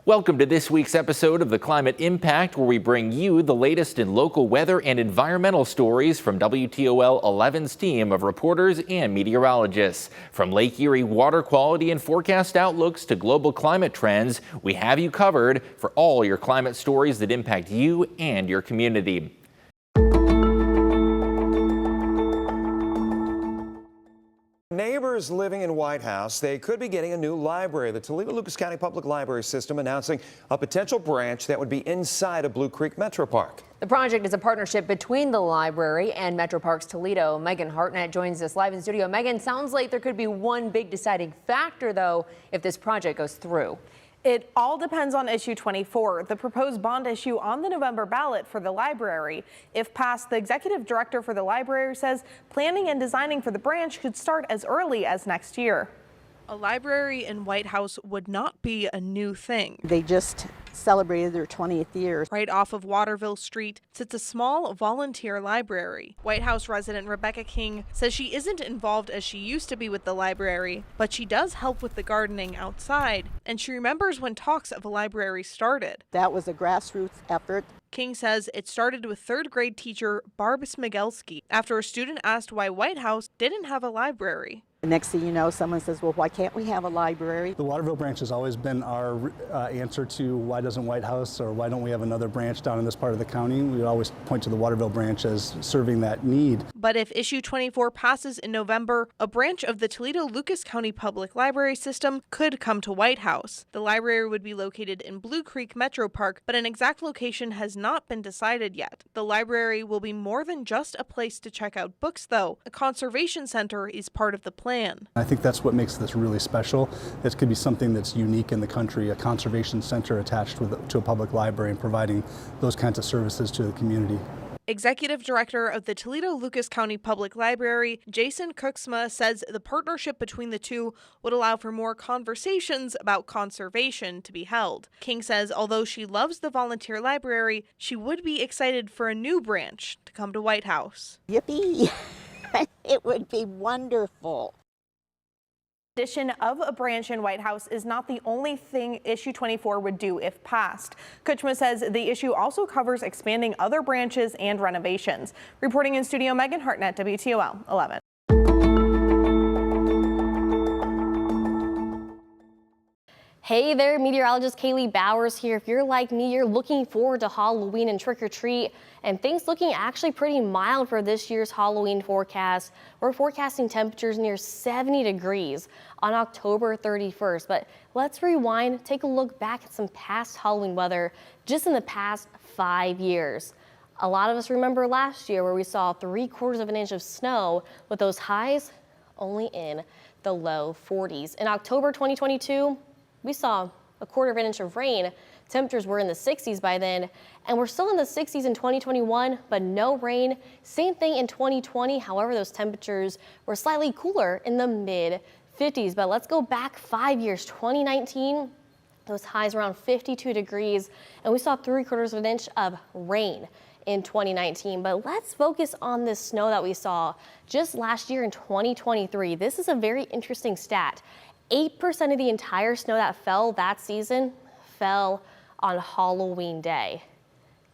Welcome to this week's episode of The Climate Impact, where we bring you the latest in local weather and environmental stories from WTOL 11's team of reporters and meteorologists. From Lake Erie water quality and forecast outlooks to global climate trends, we have you covered for all your climate stories that impact you and your community. Neighbors living in White House, they could be getting a new library. The Toledo-Lucas County Public Library System announcing a potential branch that would be inside of Blue Creek Metro Park. The project is a partnership between the library and Metro Parks Toledo. Megan Hartnett joins us live in studio. Megan, sounds like there could be one big deciding factor, though, if this project goes through. It all depends on issue 24, the proposed bond issue on the November ballot for the library. If passed, the executive director for the library says planning and designing for the branch could start as early as next year. A library in White House would not be a new thing. They just celebrated their 20th year. Right off of Waterville Street sits a small volunteer library. White House resident Rebecca King says she isn't involved as she used to be with the library, but she does help with the gardening outside, and she remembers when talks of a library started. That was a grassroots effort. King says it started with third grade teacher Barb Smigelski after a student asked why White House didn't have a library. Next thing you know, someone says, well, why can't we have a library? The Waterville branch has always been our answer to why doesn't White House or why don't we have another branch down in this part of the county. We always point to the Waterville branch as serving that need. But if issue 24 passes in November, a branch of the Toledo-Lucas County Public Library System could come to White House. The library would be located in Blue Creek Metro Park, but an exact location has not been decided yet. The library will be more than just a place to check out books, though. A conservation center is part of the plan. I think that's what makes this really special. This could be something that's unique in the country, a conservation center attached to a public library and providing those kinds of services to the community. Executive Director of the Toledo-Lucas County Public Library, Jason Cooksma, says the partnership between the two would allow for more conversations about conservation to be held. King says although she loves the volunteer library, she would be excited for a new branch to come to White House. Yippee! It would be wonderful. Addition of a branch in White House is not the only thing issue 24 would do if passed. Kuchma says the issue also covers expanding other branches and renovations. Reporting in studio, Megan Hartnett, WTOL 11. Hey there, meteorologist Kaylee Bowers here. If you're like me, you're looking forward to Halloween and trick-or-treat, and things looking actually pretty mild for this year's Halloween forecast. We're forecasting temperatures near 70 degrees on October 31st, but let's rewind, take a look back at some past Halloween weather just in the past 5 years. A lot of us remember last year where we saw 3/4 of an inch of snow with those highs only in the low 40s. In October 2022, we saw 1/4 of an inch of rain. Temperatures were in the 60s by then, and we're still in the 60s in 2021, but no rain. Same thing in 2020. However, those temperatures were slightly cooler in the mid 50s. But let's go back 5 years, 2019, those highs around 52 degrees, and we saw 3/4 of an inch of rain in 2019. But let's focus on this snow that we saw just last year in 2023. This is a very interesting stat. 8% of the entire snow that fell that season fell on Halloween Day.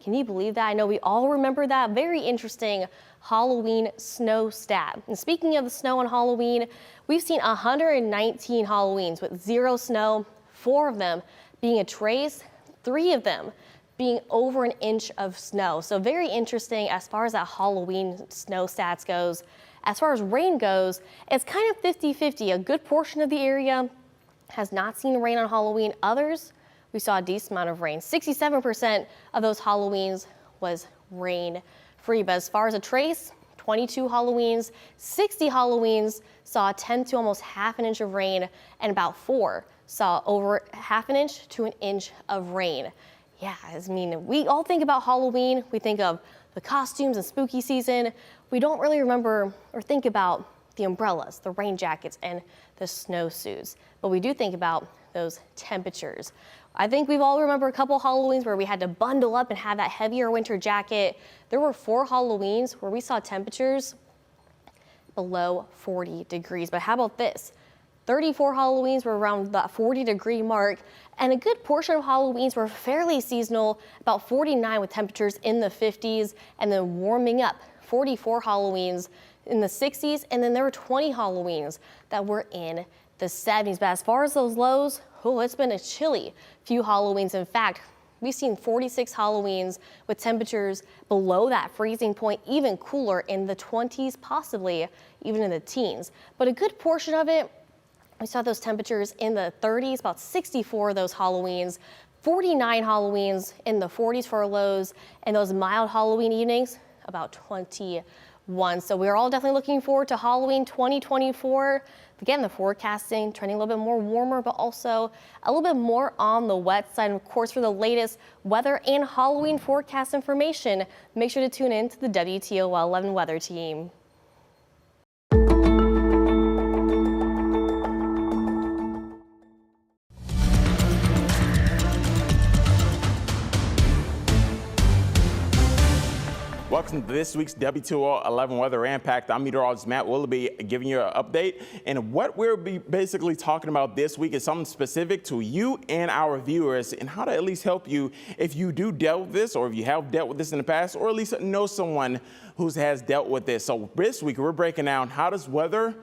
Can you believe that? I know we all remember that. Very interesting Halloween snow stat. And speaking of the snow on Halloween, we've seen 119 Halloweens with 0 snow, 4 of them being a trace, 3 of them being over an inch of snow. So very interesting as far as that Halloween snow stats goes. As far as rain goes, it's kind of 50-50. A good portion of the area has not seen rain on Halloween. Others, we saw a decent amount of rain. 67% of those Halloweens was rain-free. But as far as a trace, 22 Halloweens, 60 Halloweens saw a 10 to almost half an inch of rain, and about 4 saw over half an inch to an inch of rain. Yeah, I mean, we all think about Halloween. We think of the costumes and spooky season. We don't really remember or think about the umbrellas, the rain jackets, and the snowsuits. But we do think about those temperatures. I think we've all remember a couple Halloweens where we had to bundle up and have that heavier winter jacket. There were 4 Halloweens where we saw temperatures below 40 degrees. But how about this? 34 Halloweens were around the 40-degree mark, and a good portion of Halloweens were fairly seasonal, about 49 with temperatures in the 50s, and then warming up. 44 Halloweens in the 60s, and then there were 20 Halloweens that were in the 70s. But as far as those lows, it's been a chilly few Halloweens. In fact, we've seen 46 Halloweens with temperatures below that freezing point, even cooler in the 20s, possibly even in the teens. But a good portion of it, we saw those temperatures in the 30s, about 64 of those Halloweens, 49 Halloweens in the 40s for our lows, and those mild Halloween evenings, about 21. So we're all definitely looking forward to Halloween 2024. Again, the forecasting trending a little bit more warmer, but also a little bit more on the wet side. And of course, for the latest weather and Halloween forecast information, make sure to tune in to the WTOL 11 weather team. Welcome to this week's WTOL 11 Weather Impact. I'm meteorologist Matt Willoughby giving you an update. And what we'll be basically talking about this week is something specific to you and our viewers and how to at least help you if you do deal with this or if you have dealt with this in the past or at least know someone who has dealt with this. So this week we're breaking down how does weather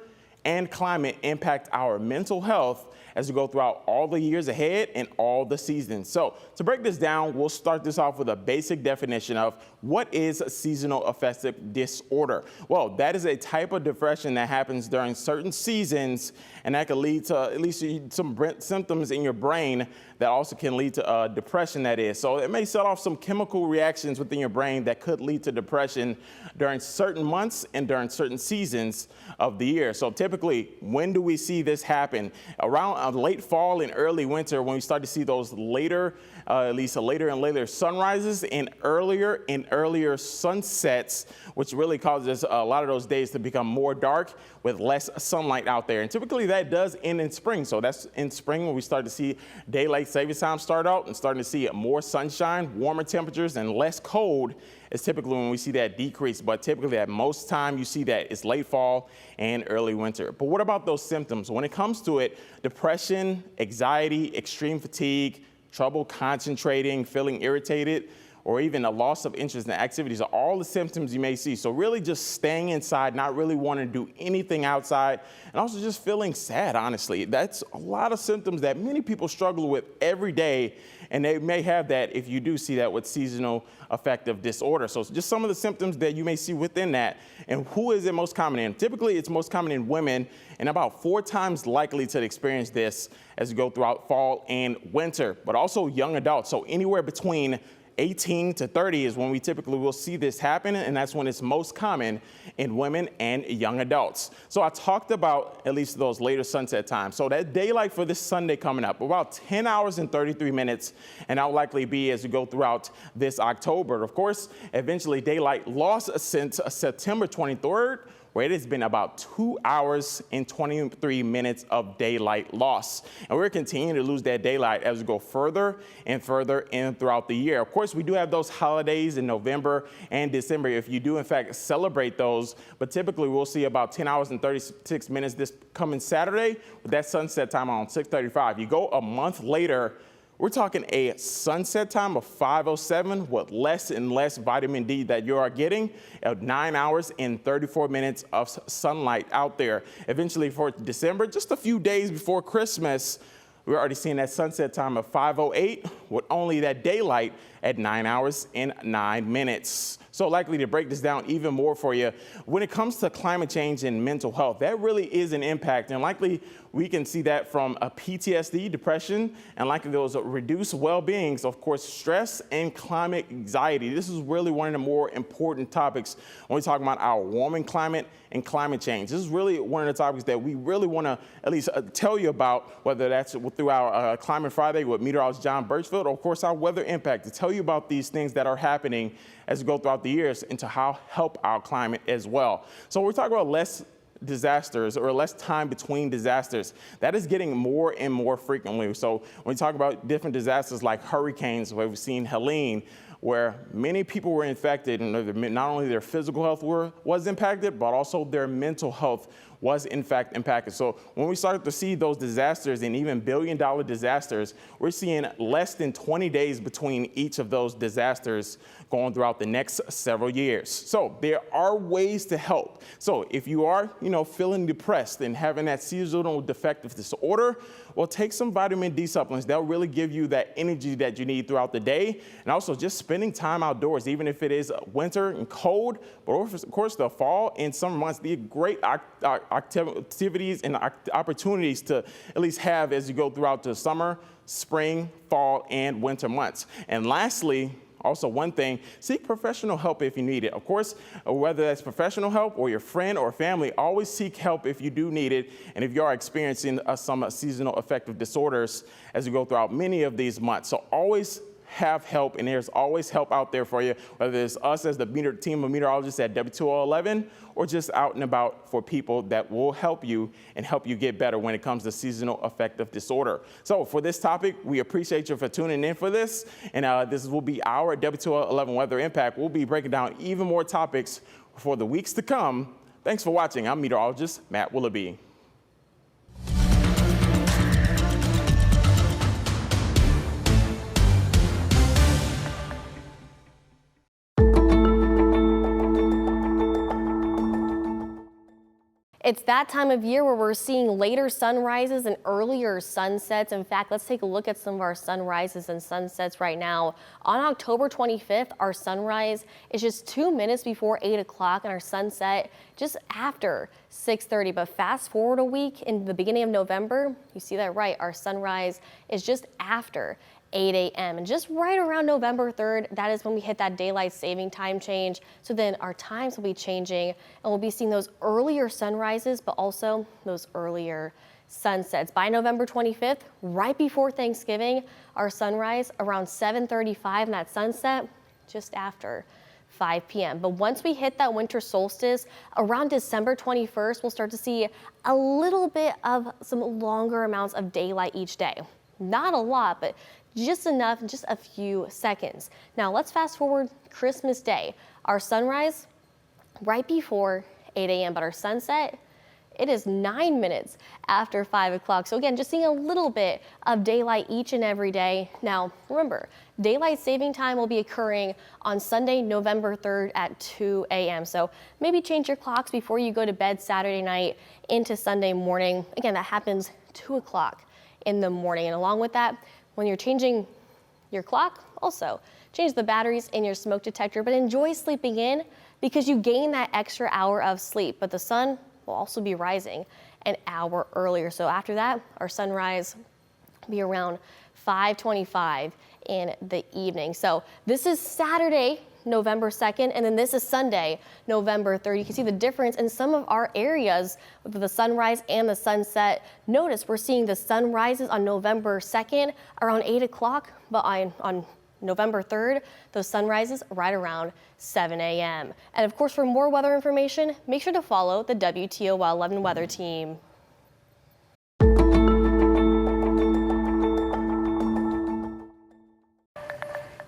and climate impact our mental health as we go throughout all the years ahead and all the seasons. So to break this down, we'll start this off with a basic definition of what is seasonal affective disorder. Well, that is a type of depression that happens during certain seasons, and that can lead to at least some symptoms in your brain that also can lead to depression, that is. So it may set off some chemical reactions within your brain that could lead to depression during certain months and during certain seasons of the year. So typically, when do we see this happen? Around late fall and early winter, when we start to see those later, at least later and later sunrises and earlier sunsets, which really causes a lot of those days to become more dark with less sunlight out there. And typically that does end in spring. So that's in spring when we start to see daylight savings time start out and starting to see more sunshine, warmer temperatures, and less cold is typically when we see that decrease. But typically at most time you see that it's late fall and early winter. But what about those symptoms? When it comes to it, depression, anxiety, extreme fatigue, trouble concentrating, feeling irritated, or even a loss of interest in activities are all the symptoms you may see. So really just staying inside, not really wanting to do anything outside, and also just feeling sad, honestly. That's a lot of symptoms that many people struggle with every day, and they may have that if you do see that with seasonal affective disorder. So just some of the symptoms that you may see within that, and who is it most common in? Typically, it's most common in women, and about 4 times likely to experience this as you go throughout fall and winter, but also young adults. So anywhere between 18 to 30 is when we typically will see this happen, and that's when it's most common in women and young adults. So I talked about at least those later sunset times. So that daylight for this Sunday coming up, about 10 hours and 33 minutes, and that will likely be as we go throughout this October. Of course, eventually daylight lost since September 23rd, where it has been about 2 hours and 23 minutes of daylight loss. And we're continuing to lose that daylight as we go further and further in throughout the year. Of course, we do have those holidays in November and December if you do in fact celebrate those, but typically we'll see about 10 hours and 36 minutes this coming Saturday with that sunset time on 6:35. You go a month later, we're talking a sunset time of 5:07 with less and less vitamin D that you are getting at 9 hours and 34 minutes of sunlight out there. Eventually for December, just a few days before Christmas, we're already seeing that sunset time of 5:08 with only that daylight at 9 hours and 9 minutes. So likely to break this down even more for you, when it comes to climate change and mental health, that really is an impact, and likely we can see that from a PTSD, depression, and likely those reduced well-beings, of course, stress and climate anxiety. This is really one of the more important topics when we talk about our warming climate and climate change. This is really one of the topics that we really want to at least tell you about, whether that's through our Climate Friday with meteorologist John Birchfield, or of course our weather impact, to tell you about these things that are happening as we go throughout the years and to how help our climate as well. So we're talking about less disasters or less time between disasters. That is getting more and more frequently. So when we talk about different disasters like hurricanes, where we've seen Helene, where many people were infected, and not only their physical health was impacted, but also their mental health was in fact impacted. So when we started to see those disasters and even billion-dollar disasters, we're seeing less than 20 days between each of those disasters going throughout the next several years. So there are ways to help. So if you are, feeling depressed and having that seasonal affective disorder, well, take some vitamin D supplements. They'll really give you that energy that you need throughout the day. And also just spending time outdoors, even if it is winter and cold, but of course the fall and summer months, they're great activities and opportunities to at least have as you go throughout the summer, spring, fall, and winter months. And lastly, also one thing, seek professional help if you need it. Of course, whether that's professional help or your friend or family, always seek help if you do need it. And if you are experiencing some seasonal affective disorders as you go throughout many of these months. So always have help, and there's always help out there for you, whether it's us as the team of meteorologists at WTOL 11 or just out and about for people that will help you and help you get better when it comes to seasonal affective disorder. So for this topic, we appreciate you for tuning in for this, and this will be our WTOL 11 Weather Impact. We'll be breaking down even more topics for the weeks to come. Thanks for watching. I'm meteorologist Matt Willoughby. It's that time of year where we're seeing later sunrises and earlier sunsets. In fact, let's take a look at some of our sunrises and sunsets right now. On October 25th, our sunrise is just 2 minutes before 8 o'clock and our sunset just after 6:30. But fast forward a week in the beginning of November, you see that right, our sunrise is just after 8 a.m. And just right around November 3rd, that is when we hit that daylight saving time change. So then our times will be changing and we'll be seeing those earlier sunrises, but also those earlier sunsets. By November 25th, right before Thanksgiving, our sunrise around 7:35 and that sunset just after 5 p.m. But once we hit that winter solstice around December 21st, we'll start to see a little bit of some longer amounts of daylight each day. Not a lot, but just enough, just a few seconds. Now let's fast forward Christmas Day. Our sunrise right before 8 a.m., but our sunset, it is 9 minutes after 5 o'clock. So again, just seeing a little bit of daylight each and every day. Now remember, daylight saving time will be occurring on Sunday, November 3rd at 2 a.m. So maybe change your clocks before you go to bed Saturday night into Sunday morning. Again, that happens 2 o'clock in the morning. And along with that, when you're changing your clock, also change the batteries in your smoke detector, but enjoy sleeping in because you gain that extra hour of sleep. But the sun will also be rising an hour earlier. So after that, our sunrise will be around 5:25 in the evening. So this is Saturday, November 2nd, and then this is Sunday, November 3rd. You can see the difference in some of our areas with the sunrise and the sunset. Notice we're seeing the sunrises on November 2nd around 8 o'clock, but on November 3rd, those sunrises right around 7 a.m. And of course, for more weather information, make sure to follow the WTOL 11 weather team.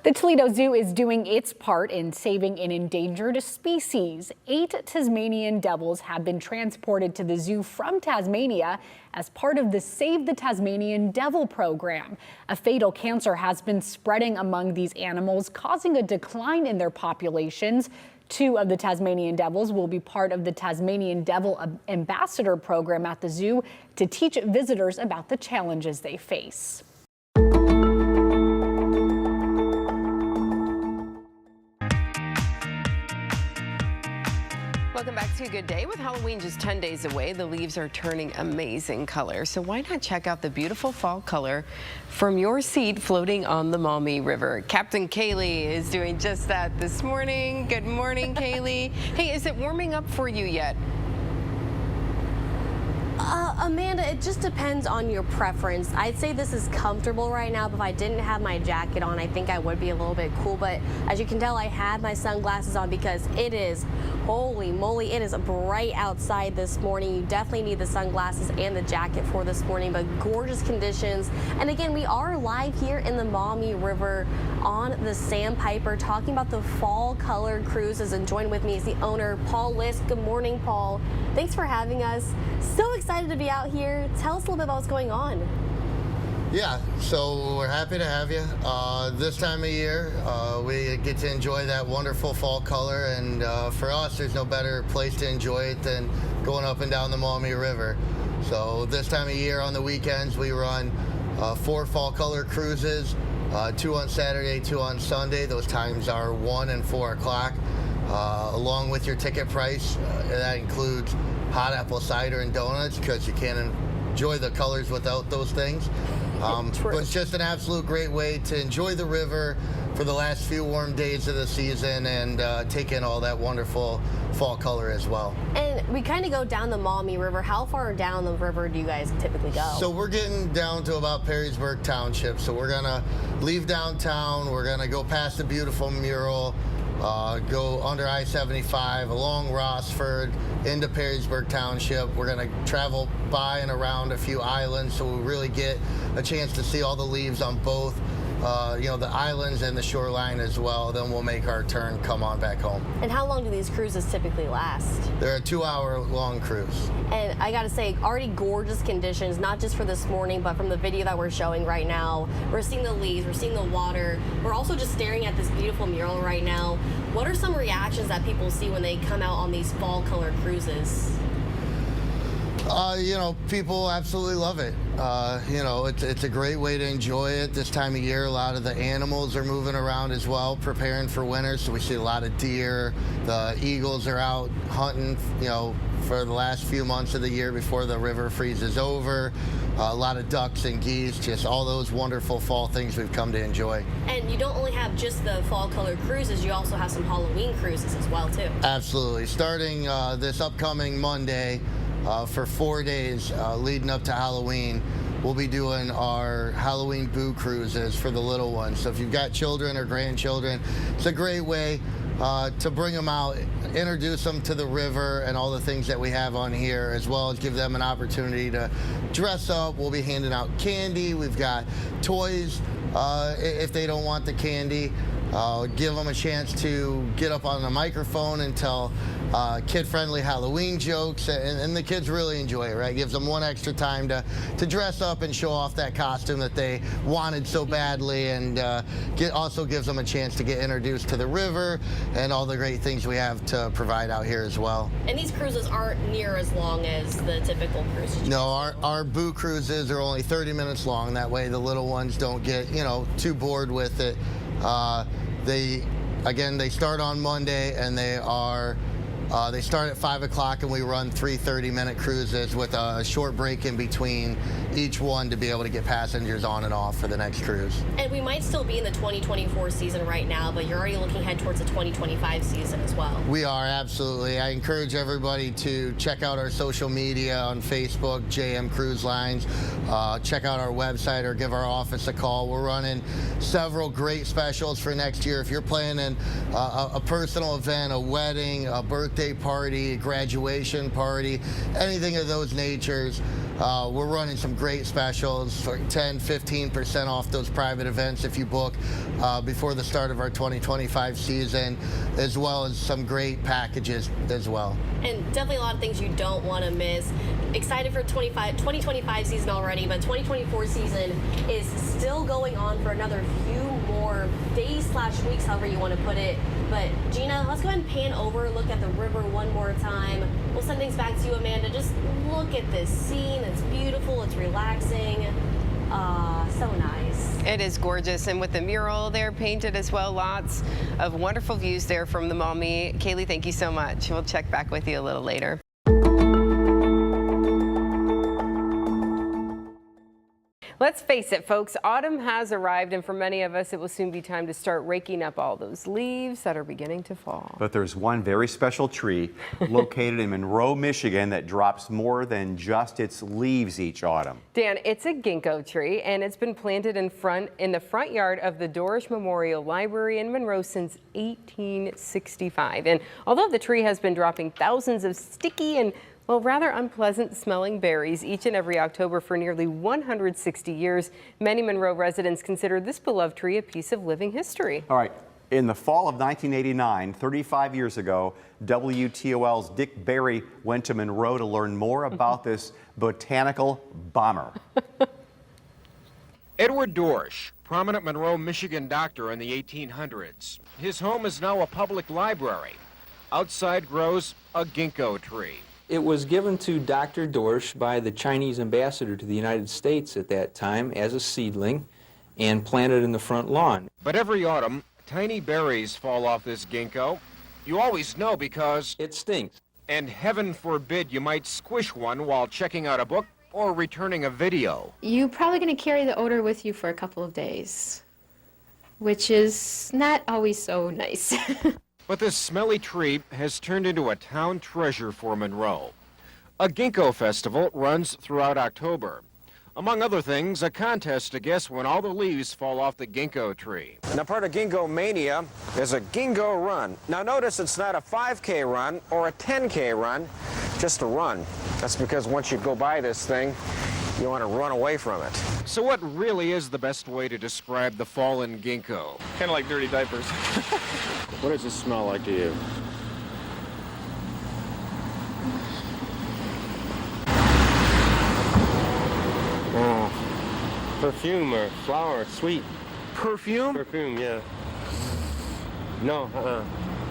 The Toledo Zoo is doing its part in saving an endangered species. 8 Tasmanian devils have been transported to the zoo from Tasmania as part of the Save the Tasmanian Devil program. A fatal cancer has been spreading among these animals, causing a decline in their populations. 2 of the Tasmanian devils will be part of the Tasmanian Devil Ambassador program at the zoo to teach visitors about the challenges they face. Welcome back to Good Day. With Halloween just 10 days away, the leaves are turning amazing colors. So why not check out the beautiful fall color from your seat floating on the Maumee River? Captain Kaylee is doing just that this morning. Good morning, Kaylee. Hey, is it warming up for you yet? Amanda, it just depends on your preference. I'd say this is comfortable right now, but if I didn't have my jacket on, I think I would be a little bit cool. But as you can tell, I had my sunglasses on because it is, holy moly, it is bright outside this morning. You definitely need the sunglasses and the jacket for this morning, but gorgeous conditions. And again, we are live here in the Maumee River on the Sandpiper talking about the fall colored cruises, and joined with me is the owner, Paul List. Good morning, Paul. Thanks for having us. So excited to be out here. Tell us a little bit about what's going on. Yeah, so we're happy to have you. This time of year, we get to enjoy that wonderful fall color, and for us, there's no better place to enjoy it than going up and down the Maumee River. So this time of year on the weekends, we run 4 fall color cruises, 2 on Saturday, 2 on Sunday. Those times are 1 and 4 o'clock. Along with your ticket price, that includes hot apple cider and donuts, because you can't enjoy the colors without those things. But it's just an absolute great way to enjoy the river for the last few warm days of the season, and take in all that wonderful fall color as well. And we kind of go down the Maumee River. How far down the river do you guys typically go? So we're getting down to about Perrysburg Township. So we're gonna leave downtown. We're gonna go past the beautiful mural, go under I-75 along Rossford into Perrysburg Township. We're going to travel by and around a few islands, so we really get a chance to see all the leaves on both the islands and the shoreline as well. Then we'll make our turn, come on back home. And how long do these cruises typically last? They're a 2-hour-long cruise. And I gotta say, already gorgeous conditions, not just for this morning, but from the video that we're showing right now. We're seeing the leaves, we're seeing the water. We're also just staring at this beautiful mural right now. What are some reactions that people see when they come out on these fall colored cruises? People absolutely love it. It's a great way to enjoy it this time of year. A lot of the animals are moving around as well, preparing for winter. So we see a lot of deer. The eagles are out hunting, for the last few months of the year before the river freezes over. A lot of ducks and geese, just all those wonderful fall things we've come to enjoy. And you don't only have just the fall colored cruises, you also have some Halloween cruises as well, too. Absolutely. Starting this upcoming Monday, for 4 days leading up to Halloween, we'll be doing our Halloween boo cruises for the little ones. So if you've got children or grandchildren, it's a great way to bring them out, introduce them to the river and all the things that we have on here, as well as give them an opportunity to dress up. We'll be handing out candy. We've got toys if they don't want the candy. Give them a chance to get up on the microphone and tell kid-friendly Halloween jokes, and the kids really enjoy it, right? Gives them one extra time to dress up and show off that costume that they wanted so badly, and also gives them a chance to get introduced to the river and all the great things we have to provide out here as well. And these cruises aren't near as long as the typical cruises? No, our boo cruises are only 30 minutes long. That way the little ones don't get, too bored with it. They start on Monday, and they start at 5 o'clock, and we run 3 30-minute cruises with a short break in between each one to be able to get passengers on and off for the next cruise. And we might still be in the 2024 season right now, but you're already looking ahead towards the 2025 season as well. We are, absolutely. I encourage everybody to check out our social media on Facebook, JM Cruise Lines. Check out our website or give our office a call. We're running several great specials for next year. If you're planning a personal event, a wedding, a birthday party, a graduation party, anything of those natures, we're running some great specials for 10-15% off those private events if you book before the start of our 2025 season, as well as some great packages as well. And definitely a lot of things you don't want to miss. Excited for 2025 season already, but 2024 season is still going on for another few more days/weeks, however you want to put it. But Gina, let's go ahead and pan over, look at the river one more time. We'll send things back to you, Amanda. Just look at this scene. It's beautiful. It's relaxing. So nice. It is gorgeous, and with the mural there painted as well, lots of wonderful views there from the Maumee. Kaylee, thank you so much. We'll check back with you a little later. Let's face it, folks, autumn has arrived, and for many of us, it will soon be time to start raking up all those leaves that are beginning to fall. But there's one very special tree located in Monroe, Michigan that drops more than just its leaves each autumn. Dan, it's a ginkgo tree, and it's been planted in the front yard of the Dorish Memorial Library in Monroe since 1865. And although the tree has been dropping thousands of sticky and rather unpleasant smelling berries each and every October for nearly 160 years, many Monroe residents consider this beloved tree a piece of living history. All right. In the fall of 1989, 35 years ago, WTOL's Dick Berry went to Monroe to learn more about this botanical bomber. Edward Dorish, prominent Monroe, Michigan doctor in the 1800s. His home is now a public library. Outside grows a ginkgo tree. It was given to Dr. Dorish by the Chinese ambassador to the United States at that time as a seedling and planted in the front lawn. But every autumn, tiny berries fall off this ginkgo. You always know because it stinks. And heaven forbid you might squish one while checking out a book or returning a video. You're probably going to carry the odor with you for a couple of days, which is not always so nice. But this smelly tree has turned into a town treasure for Monroe. A ginkgo festival runs throughout October. Among other things, a contest to guess when all the leaves fall off the ginkgo tree. Now, part of Ginkgo Mania is a ginkgo run. Now, notice it's not a 5K run or a 10K run, just a run. That's because once you go by this thing, you want to run away from it. So what really is the best way to describe the fallen ginkgo? Kind of like dirty diapers. What does it smell like to you? Perfume or flower, sweet. Perfume? Perfume, yeah. No,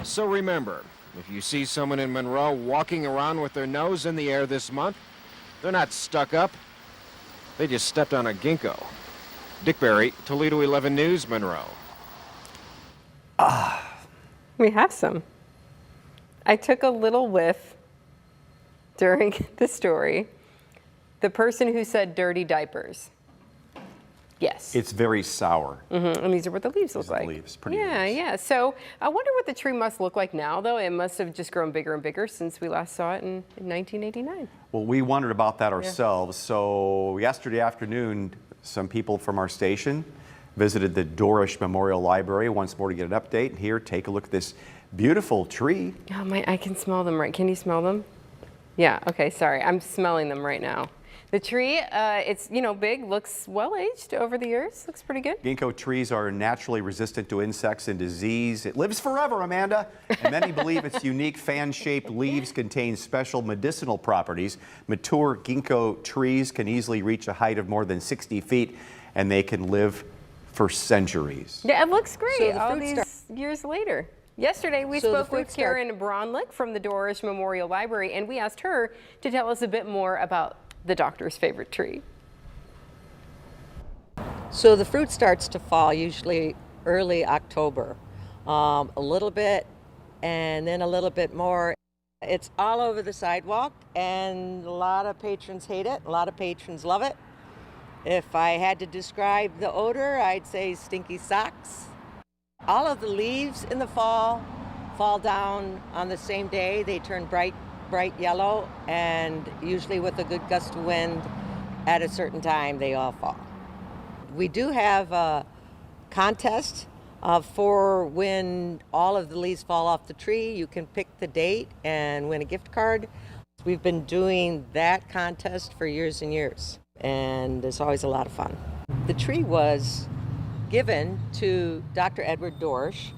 So remember, if you see someone in Monroe walking around with their nose in the air this month, they're not stuck up. They just stepped on a ginkgo. Dick Berry, Toledo 11 News, Monroe. We have some. I took a little whiff during the story. The person who said dirty diapers. Yes. It's very sour. And these are what the leaves look like. Leaves, pretty Yeah, leaves. yeah. So I wonder what the tree must look like now, though. It must have just grown bigger and bigger since we last saw it in 1989. Well, we wondered about that ourselves. So yesterday afternoon, some people from our station visited the Dorish Memorial Library once more to get an update. Here, take a look at this beautiful tree. Oh, I can smell them, right? Can you smell them? Yeah, okay, sorry. I'm smelling them right now. The tree, it's, big, looks well-aged over the years. Looks pretty good. Ginkgo trees are naturally resistant to insects and disease. It lives forever, Amanda. And many believe its unique fan-shaped leaves contain special medicinal properties. Mature ginkgo trees can easily reach a height of more than 60 feet, and they can live for centuries. Yeah, it looks great So the all fruit these years later. Yesterday, we So the spoke with fruit start- Karen Bronlick from the Dorish Memorial Library, and we asked her to tell us a bit more about the doctor's favorite tree. So the fruit starts to fall usually early October, a little bit and then a little bit more. It's all over the sidewalk and a lot of patrons hate it, a lot of patrons love it. If I had to describe the odor, I'd say stinky socks. All of the leaves in the fall down on the same day. They turn bright yellow, and usually with a good gust of wind at a certain time, they all fall. We do have a contest for when all of the leaves fall off the tree. You can pick the date and win a gift card. We've been doing that contest for years and years, and it's always a lot of fun. The tree was given to Dr. Edward Dorish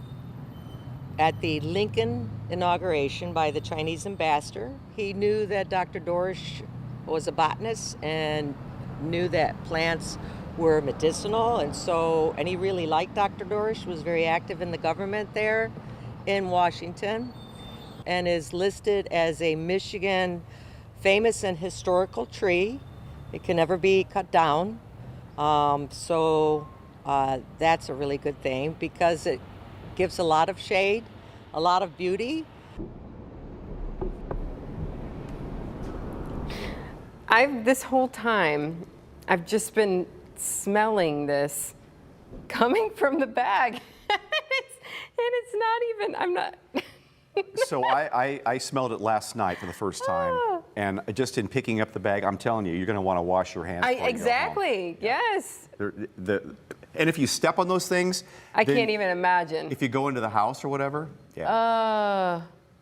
at the Lincoln inauguration by the Chinese ambassador. He knew that Dr. Dorish was a botanist and knew that plants were medicinal, and he really liked Dr. Dorish, was very active in the government there in Washington, and is listed as a Michigan famous and historical tree. It can never be cut down. That's a really good thing because it gives a lot of shade, a lot of beauty. This whole time, I've just been smelling this coming from the bag. and it's not even, I'm not. So I smelled it last night for the first time, and just in picking up the bag, I'm telling you, you're going to want to wash your hands. Exactly, yes. And if you step on those things, I can't even imagine. If you go into the house or whatever,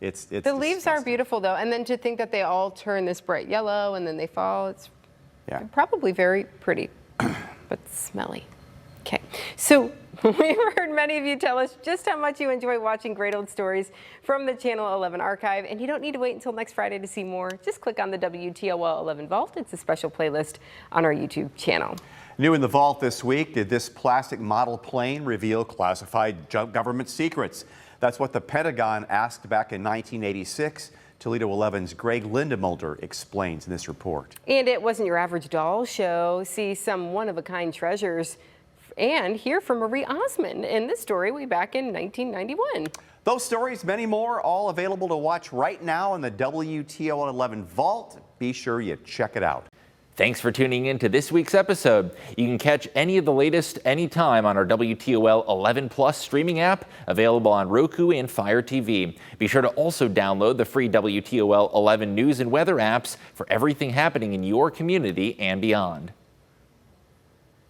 it's the leaves are beautiful though, and then to think that they all turn this bright yellow and then they fall, it's probably very pretty, but smelly. Okay, so we've heard many of you tell us just how much you enjoy watching great old stories from the Channel 11 archive, and you don't need to wait until next Friday to see more. Just click on the WTOL 11 Vault. It's a special playlist on our YouTube channel. New in the vault this week, did this plastic model plane reveal classified government secrets? That's what the Pentagon asked back in 1986. Toledo 11's Greg Lindemulder explains in this report. And it wasn't your average doll show. See some one-of-a-kind treasures and hear from Marie Osmond in this story way back in 1991. Those stories, many more, all available to watch right now in the WTOL 11 Vault. Be sure you check it out. Thanks for tuning in to this week's episode. You can catch any of the latest anytime on our WTOL 11 Plus streaming app, available on Roku and Fire TV. Be sure to also download the free WTOL 11 news and weather apps for everything happening in your community and beyond.